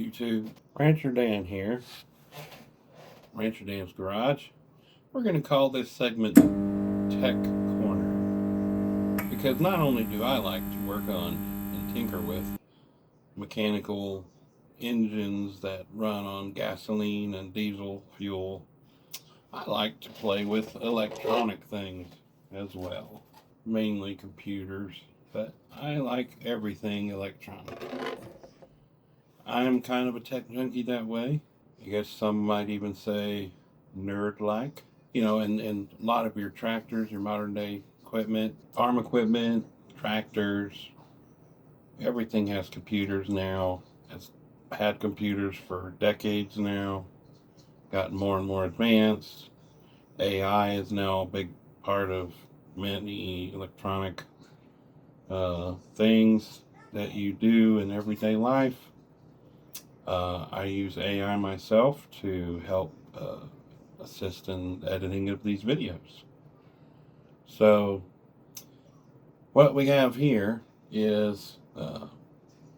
YouTube? Rancher Dan here. Rancher Dan's Garage. We're going to call this segment Tech Corner. Because not only do I like to work on and tinker with mechanical engines that run on gasoline and diesel fuel, I like to play with electronic things as well. Mainly computers, but I like everything electronic. I'm kind of a tech junkie that way. I guess some might even say nerd-like. You know, and a lot of your tractors, your modern day equipment, farm equipment, tractors, everything has computers now. It's had computers for decades now, gotten more and more advanced. AI is now a big part of many electronic things that you do in everyday life. I use AI myself to help assist in editing of these videos. So what we have here is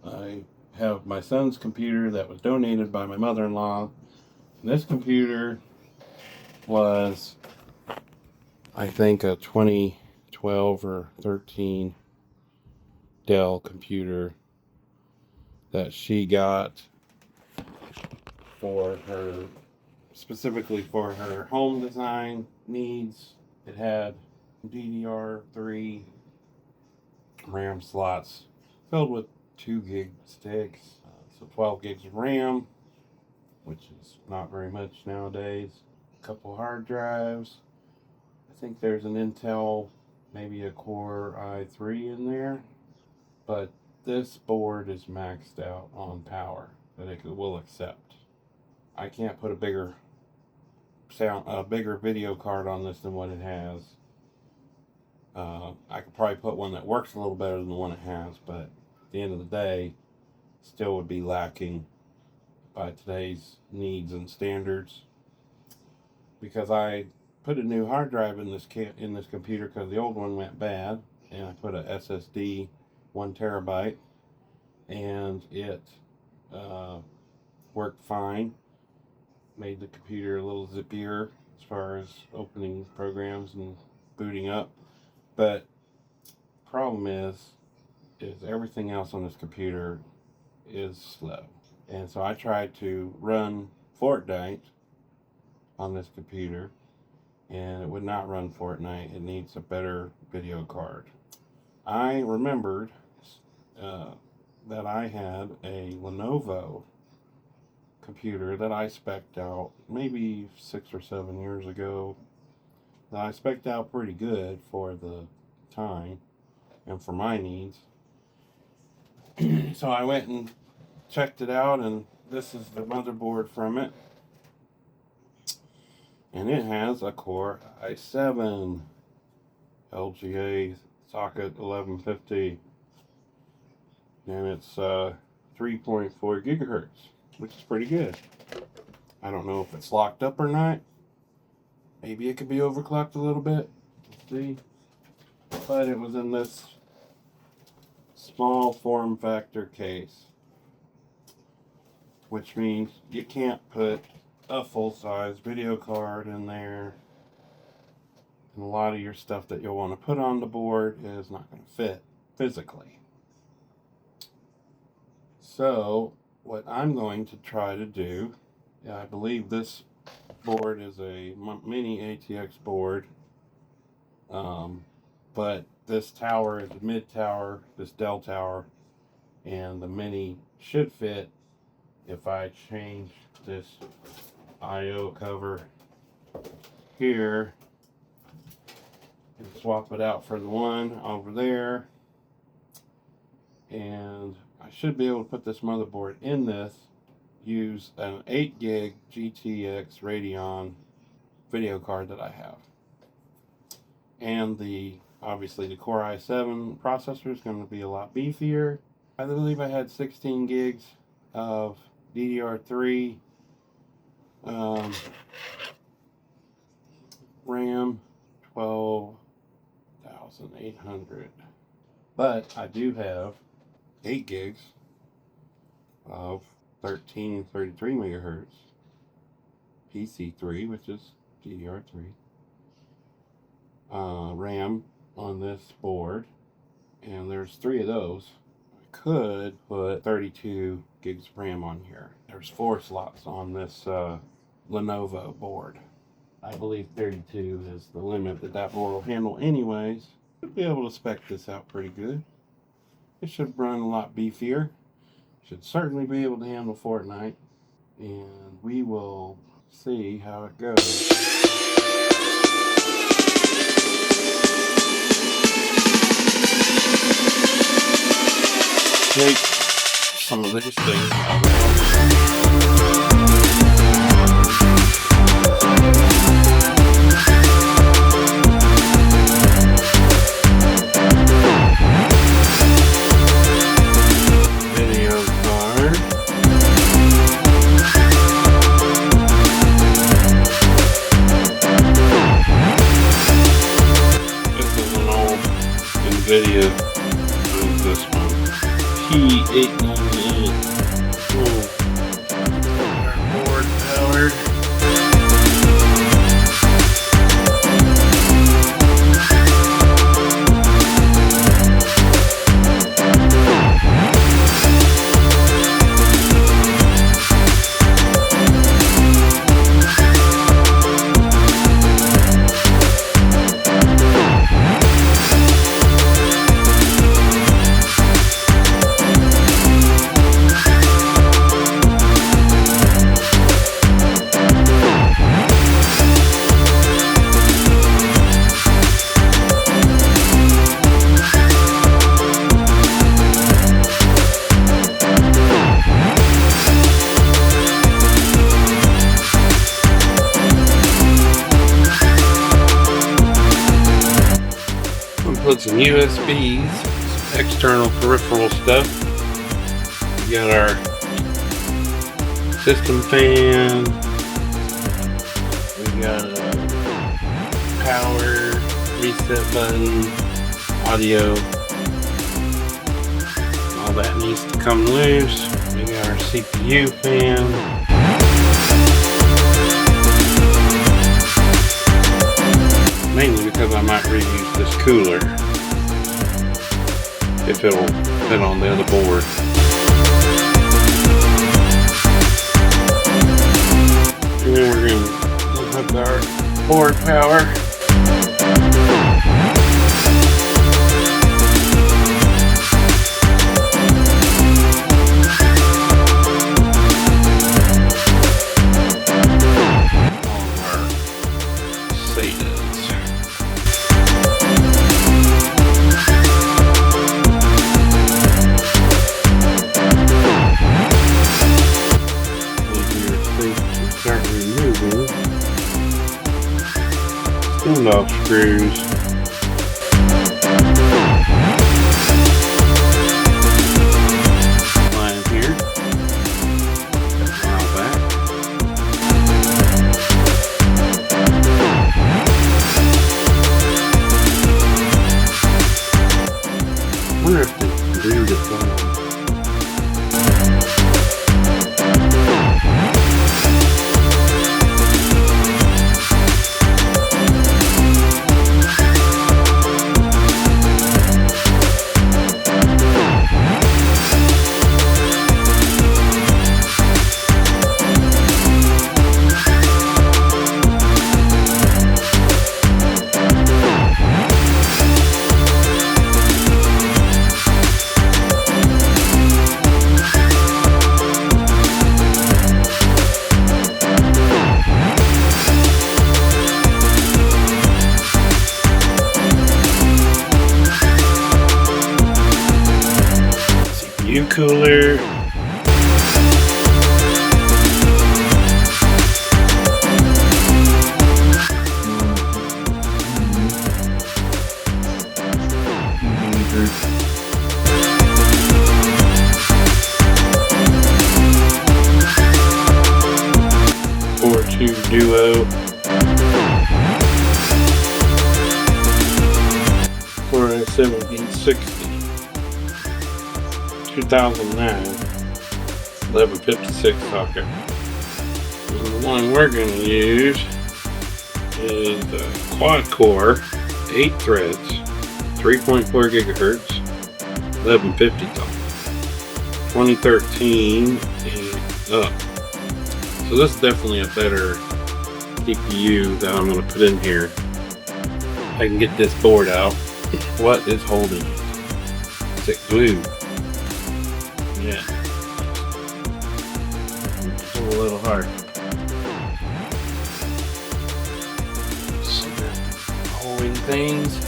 I have my son's computer that was donated by my mother-in-law. This computer was, I think, a 2012 or 13 Dell computer that she got for her, specifically for her home design needs. It had DDR3 RAM slots filled with 2 gig sticks, so 12 gigs of RAM, which is not very much nowadays. A couple hard drives. I think there's an Intel, maybe a Core i3 in there, but this board is maxed out on power that it will accept. I can't put a bigger video card on this than what it has. I could probably put one that works a little better than the one it has, but at the end of the day, still would be lacking by today's needs and standards. Because I put a new hard drive in this computer because the old one went bad, and I put a SSD 1 terabyte, and it worked fine. Made the computer a little zippier as far as opening programs and booting up. But problem is everything else on this computer is slow. And so I tried to run Fortnite on this computer, and it would not run Fortnite. It needs a better video card. I remembered that I had a Lenovo computer that I spec'd out maybe 6 or 7 years ago. That I spec'd out pretty good for the time and for my needs. So I went and checked it out, and this is the motherboard from it. And it has a Core i7 LGA socket 1150, and it's 3.4 gigahertz, which is pretty good. I don't know if it's locked up or not. Maybe it could be overclocked a little bit. Let's see. But it was in this small form factor case, which means you can't put a full-size video card in there, and a lot of your stuff that you'll want to put on the board is not going to fit physically. So what I'm going to try to do, I believe this board is a mini ATX board, but this tower is a mid tower, this Dell tower, and the mini should fit if I change this IO cover here and swap it out for the one over there, and I should be able to put this motherboard in this, use an 8 gig GTX Radeon video card that I have, and obviously the Core i7 processor is going to be a lot beefier. I believe I had 16 gigs of DDR3 RAM, 12,800, but I do have 8 gigs of 1333 megahertz. PC3, which is DDR3. RAM on this board, and there's 3 of those. I could put 32 gigs of RAM on here. There's 4 slots on this Lenovo board. I believe 32 is the limit that board will handle anyways. Should be able to spec this out pretty good. It should run a lot beefier. Should certainly be able to handle Fortnite, and we will see how it goes. Take some of these things out. Video card. This is an old NVIDIA. What is this one? P898. Board powered. Put some USBs, some external peripheral stuff. We got our system fan. We got a power reset button, audio. All that needs to come loose. We got our CPU fan. Mainly because I might reuse this cooler if it'll fit on the other board. And then we're going to hook our board power. Standoff screws. Line here. File back. I wonder if they glued it down. Cooler. Core 2 Duo. Core i7 1760. 2009. 1156 socket. And the one we're going to use is a quad core, 8 threads, 3.4 gigahertz, 1150 socket, 2013 and up. So this is definitely a better CPU that I'm going to put in here. I can get this board out. What is holding it? Is it glue? Yeah. It's a little hard. Holding things.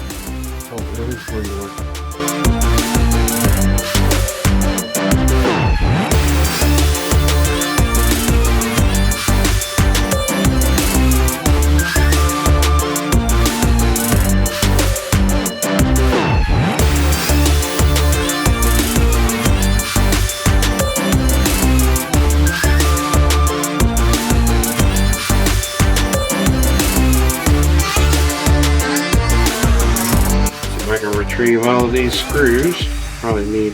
Oh, really? Where you work? Retrieve all of these screws. Probably need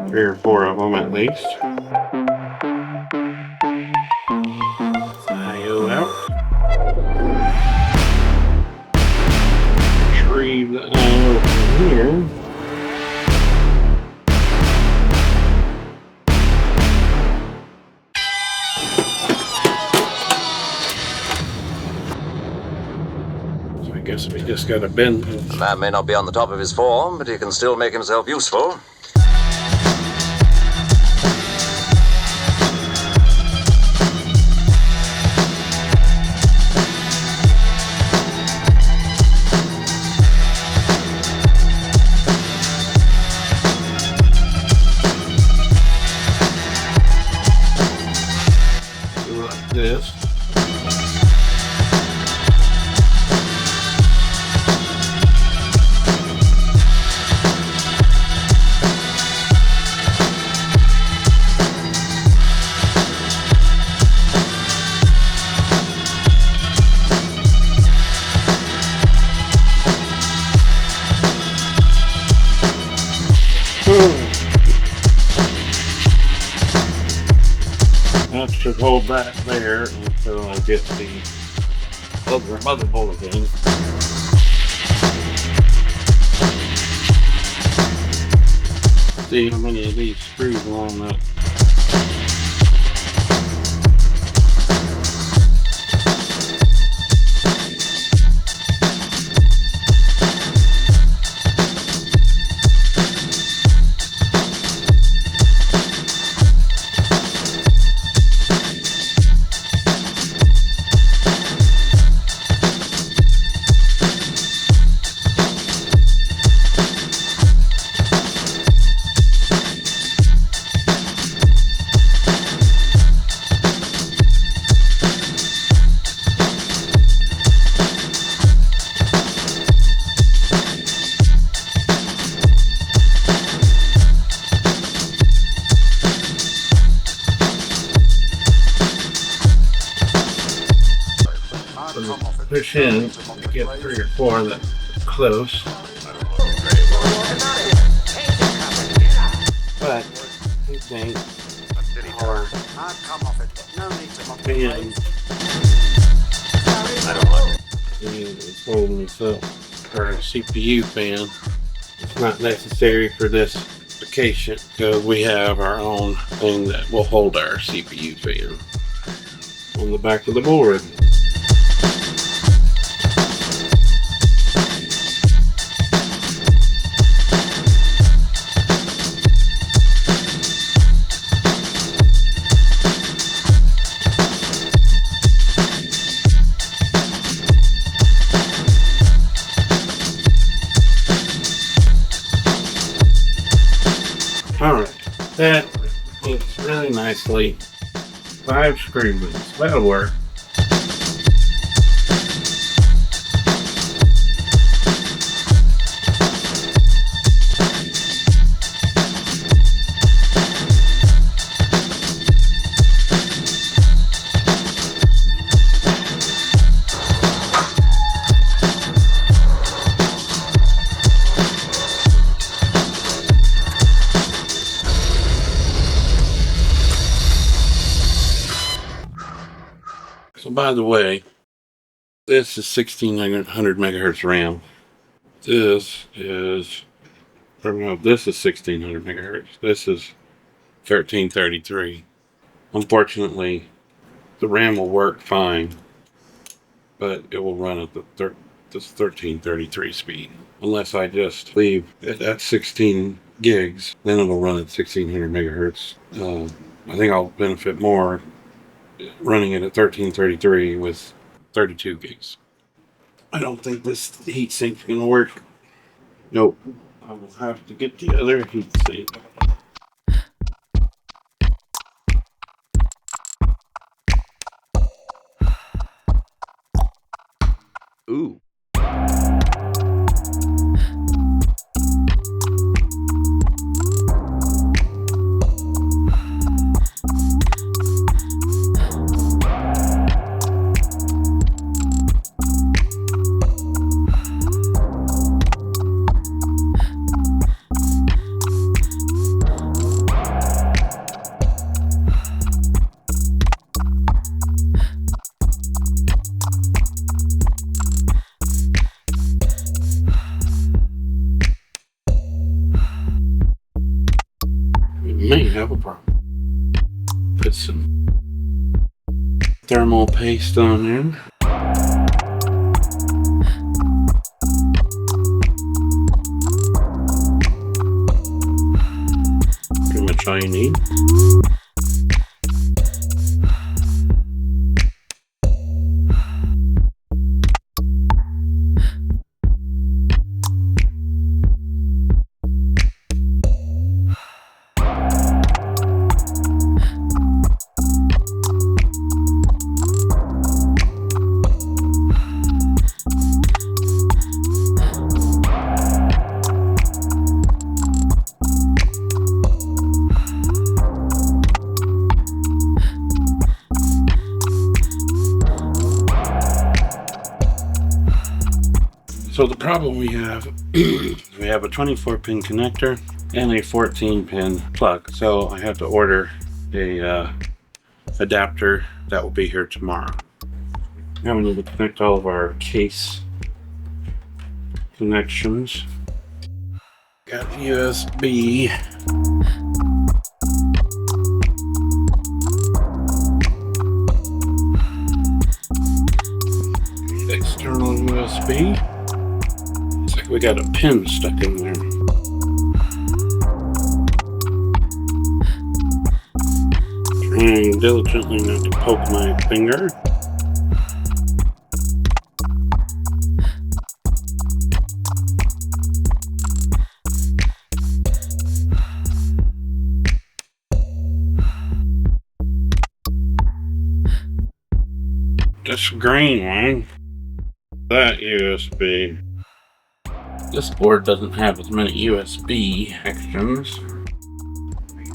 3 or 4 of them at least. IO out. Retrieve the IO from here. I guess we just got to bend. The man may not be on the top of his form, but he can still make himself useful. Like this. That should hold that there until I get the other motherboard again. See how many of these screws line up. Push in to get 3 or 4 that are close. But I think our fan is holding us up. Our CPU fan. It's not necessary for this application because we have our own thing that will hold our CPU fan on the back of the board. Alright, that fits really nicely. 5 screws, that'll work. by the way, this is 1600 megahertz RAM. This is 1600 megahertz. This is 1333. Unfortunately, the RAM will work fine, but it will run at this 1333 speed. Unless I just leave it at 16 gigs, then it'll run at 1600 megahertz. I think I'll benefit more running it at 1333 with 32 gigs. I don't think this heatsink's gonna work. Nope. I will have to get the other heatsink. Ooh. May have a problem. Put some thermal paste on there. Pretty much all you need. So the problem we have is we have a 24-pin connector and a 14-pin plug. So I have to order a adapter that will be here tomorrow. Now we need to connect all of our case connections. Got USB. External USB. Looks like we got a pin stuck in there. Trying diligently not to poke my finger. This green one, that USB. This board doesn't have as many USB connections,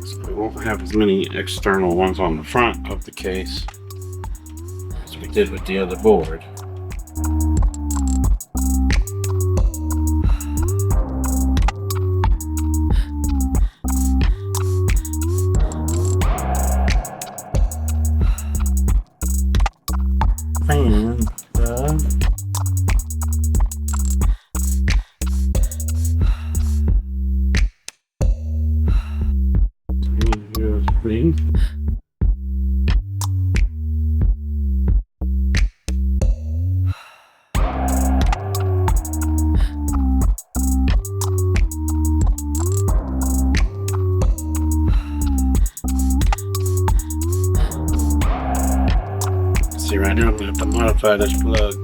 so we won't have as many external ones on the front of the case as we did with the other board. And USB. See, right now I'm going to have to modify this plug.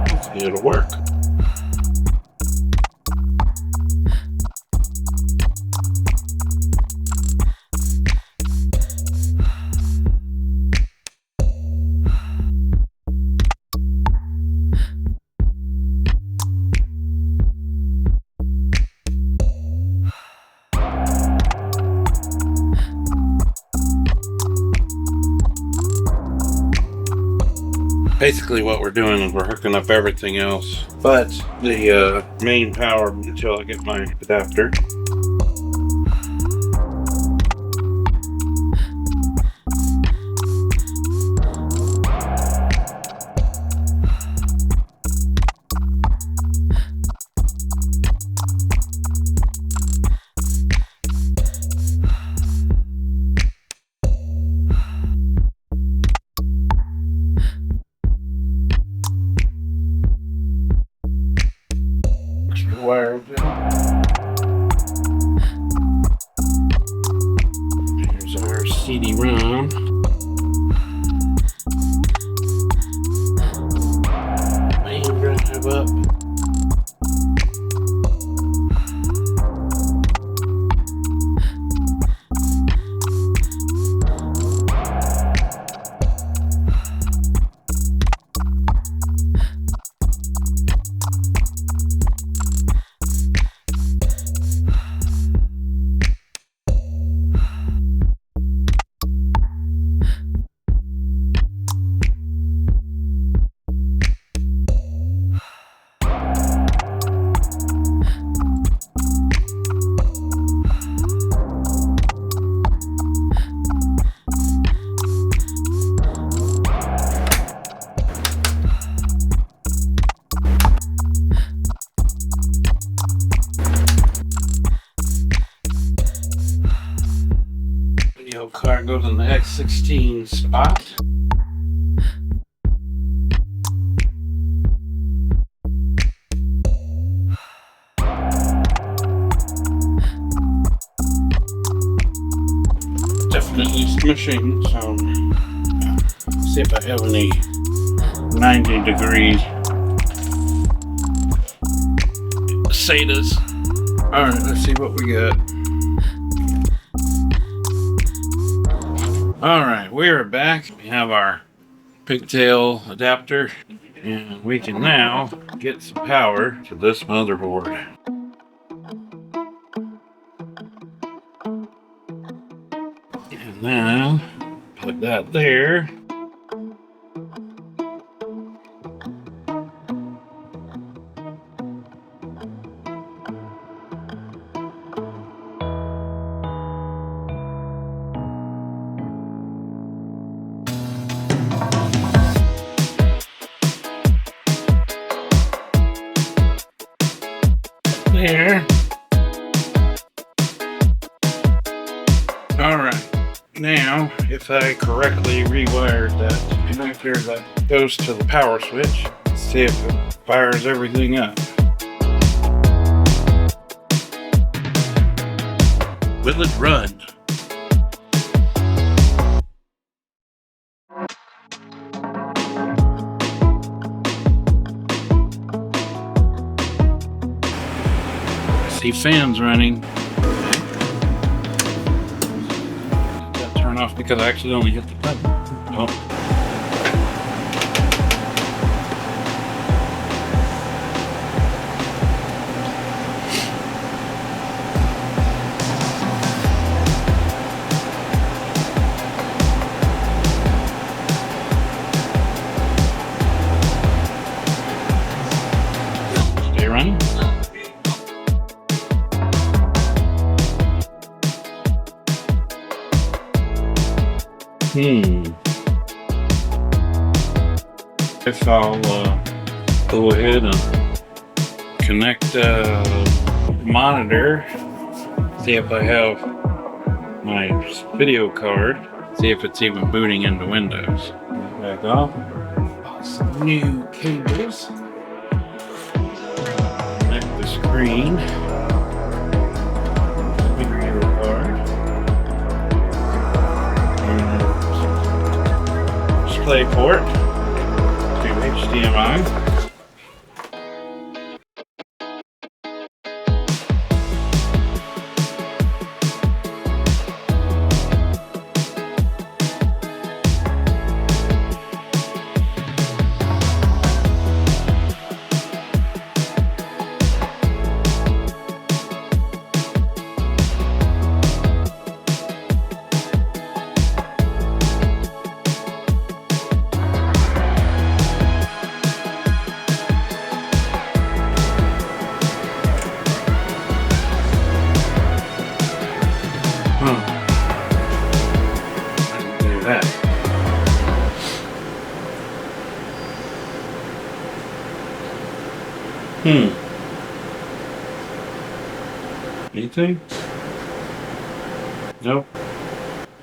Hopefully it'll work. Basically what we're doing is we're hooking up everything else but the main power until I get my adapter. 16 spot. Definitely smishing some. See if I have any 90 degree SATAs. Alright, let's see what we got. Alright, we are back. We have our pigtail adapter, and we can now get some power to this motherboard. And then put that there. There. Alright, now if I correctly rewired that connector that goes to the power switch, let's see if it fires everything up. Will it run? See fans running. That turn off because I accidentally hit the button. Oh. Stay running. If I'll go ahead and connect the monitor, see if I have my video card, see if it's even booting into Windows. Back off. Some new cables. Connect the screen. Video card. Display port to HDMI. Anything? Nope.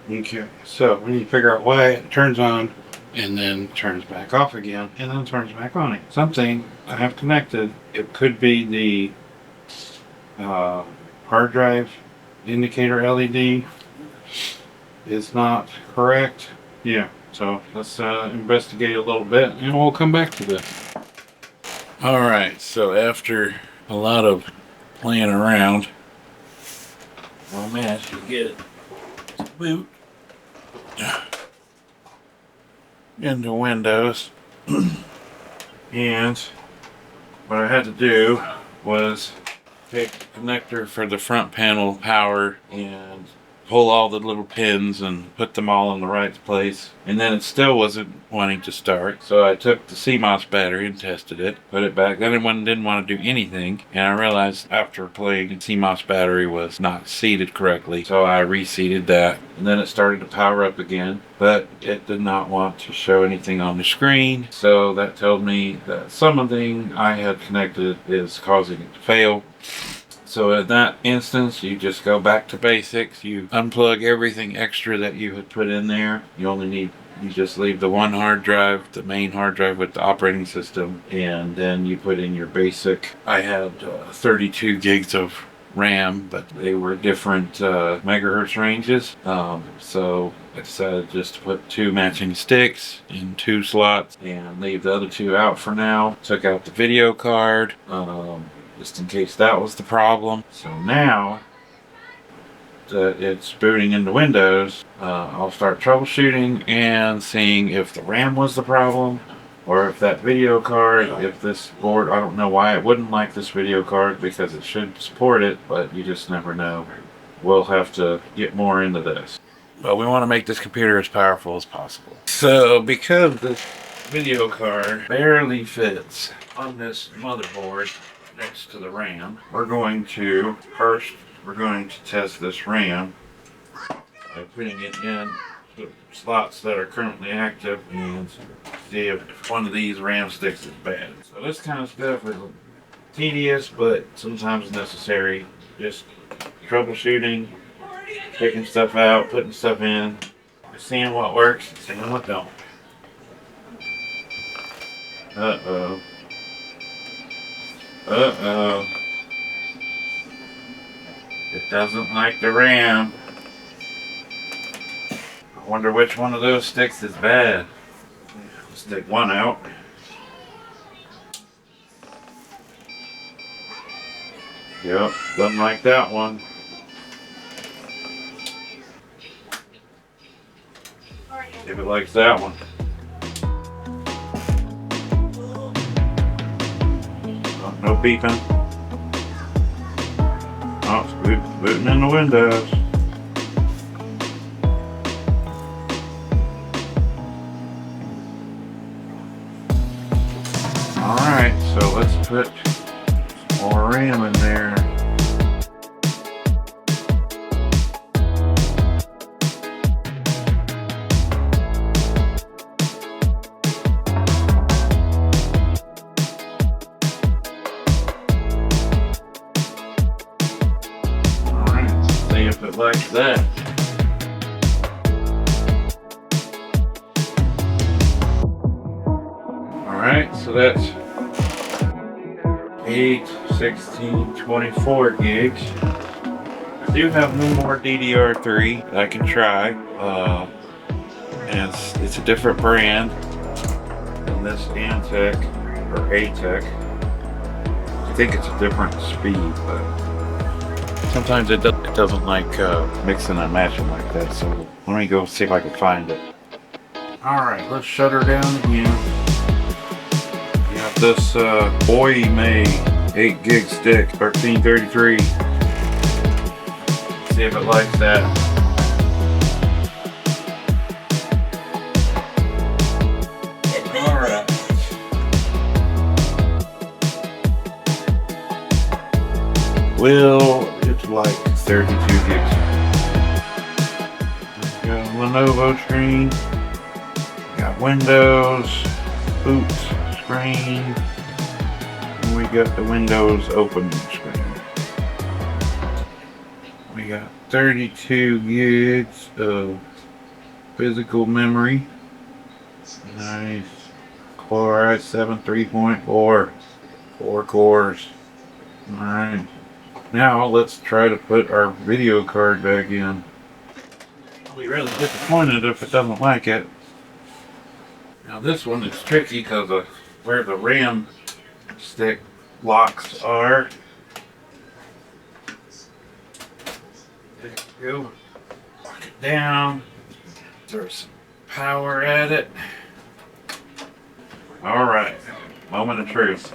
Okay, so we need to figure out why it turns on and then turns back off again and then turns back on again. Something I have connected. It could be the hard drive indicator LED is not correct. Yeah, so let's investigate a little bit and we'll come back to this. Alright, so after a lot of playing around, I managed to get it to boot into Windows. And what I had to do was take the connector for the front panel power and pull all the little pins and put them all in the right place, and then it still wasn't wanting to start. So I took the CMOS battery and tested it, put it back. Then it didn't want to do anything, and I realized after playing, the CMOS battery was not seated correctly, so I reseated that, and then it started to power up again, but it did not want to show anything on the screen. So that told me that something I had connected is causing it to fail. So in that instance, you just go back to basics. You unplug everything extra that you had put in there. You just leave the one hard drive, the main hard drive with the operating system, and then you put in your basic. I had 32 gigs of RAM, but they were different megahertz ranges. So I decided just to put 2 matching sticks in 2 slots and leave the other 2 out for now. Took out the video card. Just in case that was the problem. So now that it's booting into Windows, I'll start troubleshooting and seeing if the RAM was the problem, or if that video card, if this board, I don't know why it wouldn't like this video card, because it should support it, but you just never know. We'll have to get more into this. But we want to make this computer as powerful as possible. So because this video card barely fits on this motherboard next to the RAM, we're going to test this RAM by putting it in the slots that are currently active and see if one of these RAM sticks is bad. So this kind of stuff is tedious, but sometimes necessary. Just troubleshooting, taking stuff out, putting stuff in, seeing what works, seeing what don't. Uh-oh. It doesn't like the RAM. I wonder which one of those sticks is bad. Let's take one out. Yep, doesn't like that one. See if it likes that one. Oh, no beeping. Oh, it's booting in the Windows. Alright, so let's put some more RAM in there. If it likes that. Alright, so that's 8, 16, 24 gigs. I do have no more DDR3 that I can try. And it's a different brand than this Antec or ATEC. I think it's a different speed, but sometimes it doesn't like mixing and matching like that, so let me go see if I can find it. Alright, let's shut her down again. We have this Boy May 8 gig stick, 1333. See if it likes that. Alright. Well, it's like 32 gigs. We got a Lenovo screen. We got Windows, boot screen, and we got the Windows open screen. We got 32 gigs of physical memory. Nice. Core i7 3.4. 4 cores. Alright. Now let's try to put our video card back in. I'll be really disappointed if it doesn't like it. Now this one is tricky because of where the RAM stick locks are. There you go. Lock it down. Throw some power at it. Alright. Moment of truth.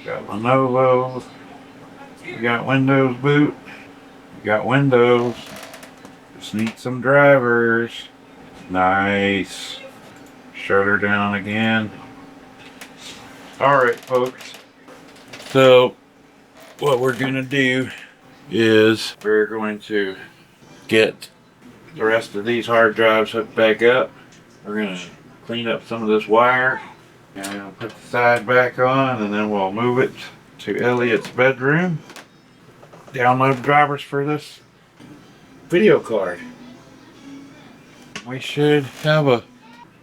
Got Lenovo, we got Windows boot, we got Windows, just need some drivers. Nice. Shut her down again. Alright folks, so what we're going to do is we're going to get the rest of these hard drives hooked back up. We're going to clean up some of this wire And I'll put the side back on, and then we'll move it to Elliot's bedroom. Download drivers for this video card. We should have a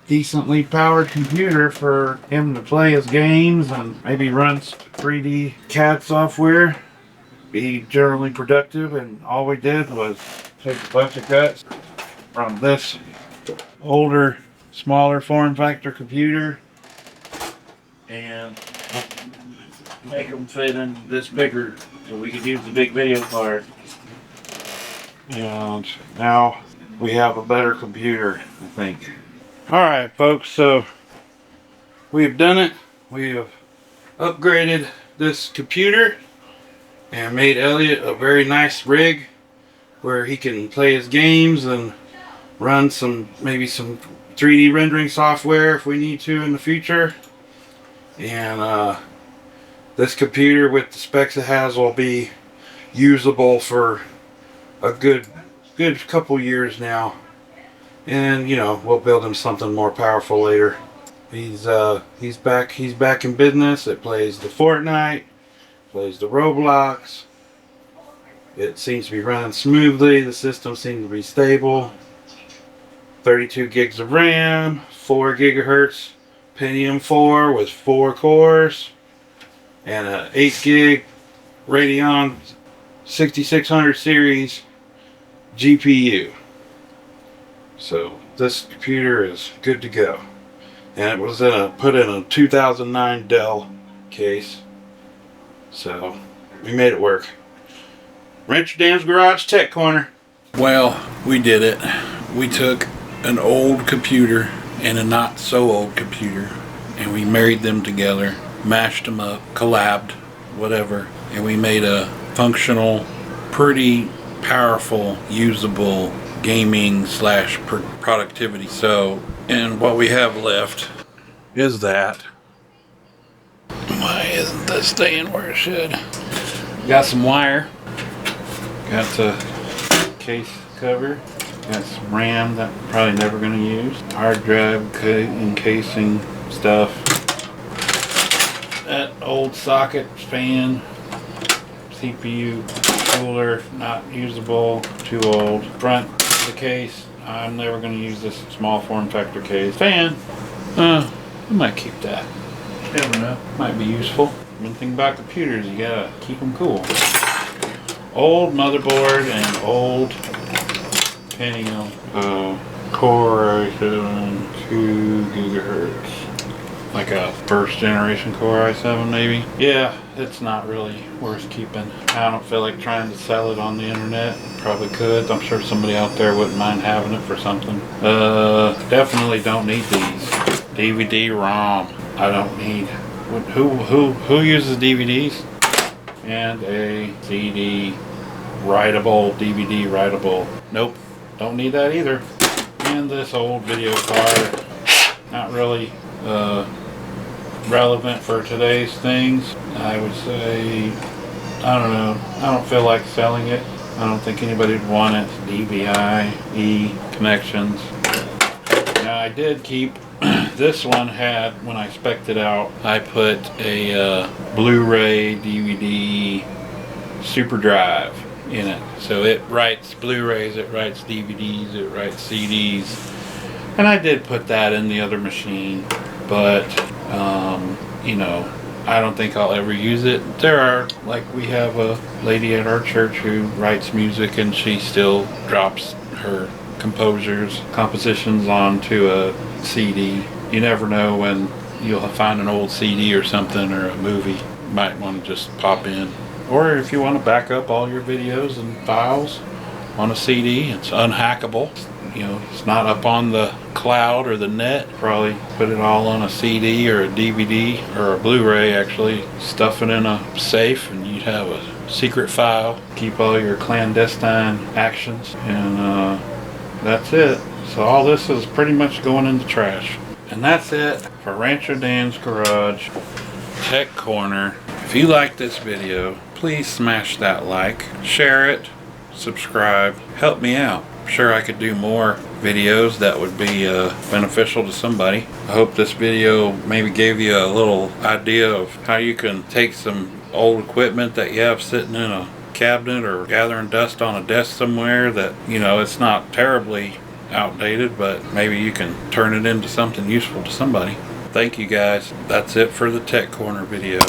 decently powered computer for him to play his games and maybe run 3D CAD software. Be generally productive, and all we did was take a bunch of cuts from this older, smaller form factor computer and make them fit in this bigger so we could use the big video card. And now we have a better computer, I think. Alright folks, so we've done it. We have upgraded this computer and made Elliot a very nice rig where he can play his games and run maybe some 3D rendering software if we need to in the future. And this computer with the specs it has will be usable for a good couple years now. And you know, we'll build him something more powerful later. He's back in business. It plays the Fortnite, plays the Roblox. It seems to be running smoothly. The system seems to be stable. 32 gigs of RAM, 4 gigahertz Pentium 4 with 4 cores, and a 8 gig Radeon 6600 series GPU. So this computer is good to go. And it was put in a 2009 Dell case. So we made it work. Rancher Dan's Garage Tech Corner. Well, we did it. We took an old computer and a not so old computer, and we married them together, mashed them up, collabed, whatever, and we made a functional, pretty powerful, usable gaming slash productivity. So, and what we have left is that. Why isn't this staying where it should? Got some wire. Got the case cover. Got some RAM that I'm probably never going to use. Hard drive encasing stuff. That old socket fan. CPU cooler, not usable, too old. Front of the case, I'm never going to use this small form factor case. Fan, I might keep that. Never know, might be useful. One thing about computers, you gotta keep them cool. Old motherboard and old Pentium Core i7 2 gigahertz. Like a first generation Core i7 maybe. Yeah, it's not really worth keeping. I don't feel like trying to sell it on the internet. Probably could. I'm sure somebody out there wouldn't mind having it for something. Definitely don't need these. DVD-ROM. I don't need. Who uses DVDs? And a CD writable, DVD writable. Nope, don't need that either. And this old video card, not really relevant for today's things. I would say, I don't know, I don't feel like selling it. I don't think anybody would want it. DVI-E connections. Now I did keep, this one had, when I spec'd it out, I put a Blu-ray DVD super drive in it. So it writes Blu-rays, it writes DVDs, it writes CDs. And I did put that in the other machine, but you know, I don't think I'll ever use it. There are, like, we have a lady at our church who writes music, and she still drops her compositions onto a CD. You never know when you'll find an old CD or something, or a movie. You might want to just pop in. Or if you want to back up all your videos and files on a CD, it's unhackable. You know, it's not up on the cloud or the net. Probably put it all on a CD or a DVD or a Blu-ray, actually. Stuff it in a safe, and you'd have a secret file. Keep all your clandestine actions, and that's it. So all this is pretty much going in the trash. And that's it for Rancher Dan's Garage Tech Corner. If you like this video, please smash that like, share it, subscribe, help me out. sure I could do more videos that would be beneficial to somebody. I hope this video maybe gave you a little idea of how you can take some old equipment that you have sitting in a cabinet or gathering dust on a desk somewhere that, you know, it's not terribly outdated, but maybe you can turn it into something useful to somebody. Thank you guys. That's it for the Tech Corner video.